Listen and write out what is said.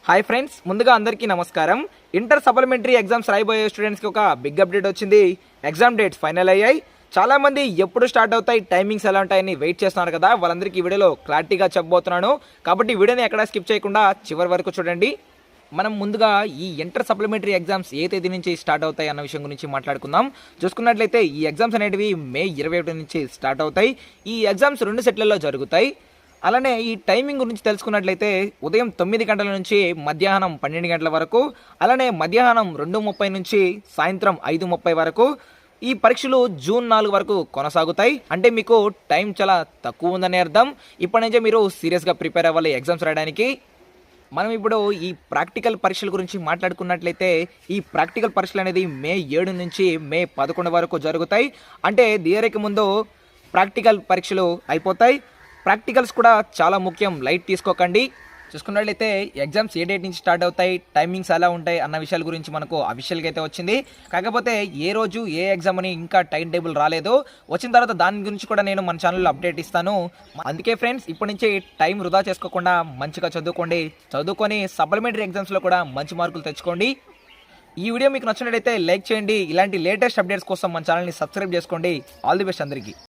Hi friends, ముందుగా అందరికీ నమస్కారం. ఇంటర్ సప్లిమెంటరీ ఎగ్జామ్స్ రాయబోయే స్టూడెంట్స్కి ఒక బిగ్ అప్డేట్ వచ్చింది. ఎగ్జామ్ డేట్స్ ఫైనల్ అయ్యాయి. చాలామంది ఎప్పుడు స్టార్ట్ అవుతాయి, టైమింగ్స్ ఎలా ఉంటాయని వెయిట్ చేస్తున్నారు కదా, వాళ్ళందరికీ ఈ వీడియోలో క్లారిటీగా చెప్పబోతున్నాను. కాబట్టి వీడియోని ఎక్కడా స్కిప్ చేయకుండా చివరి వరకు చూడండి. మనం ముందుగా ఈ ఇంటర్ సప్లిమెంటరీ ఎగ్జామ్స్ ఏ తేదీ నుంచి స్టార్ట్ అవుతాయి అన్న విషయం గురించి మాట్లాడుకుందాం. చూసుకున్నట్లయితే ఈ ఎగ్జామ్స్ అనేటివి మే 21 నుంచి స్టార్ట్ అవుతాయి. ఈ ఎగ్జామ్స్ 2 సెట్లలో జరుగుతాయి. అలానే ఈ టైమింగ్ గురించి తెలుసుకున్నట్లయితే ఉదయం 9 గంటల నుంచి మధ్యాహ్నం 12 గంటల వరకు, అలానే మధ్యాహ్నం 2:30 నుంచి సాయంత్రం 5:30 వరకు. ఈ పరీక్షలు జూన్ 4 వరకు కొనసాగుతాయి. అంటే మీకు టైం చాలా తక్కువ ఉందని అర్థం. ఇప్పటి నుంచే మీరు సీరియస్గా ప్రిపేర్ అవ్వాలి ఎగ్జామ్స్ రాయడానికి. మనం ఇప్పుడు ఈ ప్రాక్టికల్ పరీక్షల గురించి మాట్లాడుకున్నట్లయితే ఈ ప్రాక్టికల్ పరీక్షలు అనేది మే 7 నుంచి మే 11 వరకు జరుగుతాయి. అంటే థియరీకి ముందు ప్రాక్టికల్ పరీక్షలు అయిపోతాయి. ప్రాక్టికల్స్ కూడా చాలా ముఖ్యం, లైట్ తీసుకోకండి. చూసుకున్నట్లయితే ఎగ్జామ్స్ ఏ డేట్ నుంచి స్టార్ట్ అవుతాయి, టైమింగ్స్ ఎలా ఉంటాయి అన్న విషయాల గురించి మనకు అఫీషియల్గా అయితే వచ్చింది. కాకపోతే ఏ రోజు ఏ ఎగ్జామ్ అని ఇంకా టైం టేబుల్ రాలేదు. వచ్చిన తర్వాత దాని గురించి కూడా నేను మన ఛానల్లో అప్డేట్ ఇస్తాను. అందుకే ఫ్రెండ్స్, ఇప్పటి నుంచి టైం వృధా చేసుకోకుండా మంచిగా చదువుకొని సప్లిమెంటరీ ఎగ్జామ్స్లో కూడా మంచి మార్కులు తెచ్చుకోండి. ఈ వీడియో మీకు నచ్చినట్లయితే లైక్ చేయండి. ఇలాంటి లేటెస్ట్ అప్డేట్స్ కోసం మన ఛానల్ని సబ్స్క్రైబ్ చేసుకోండి. ఆల్ ది బెస్ట్ అందరికీ.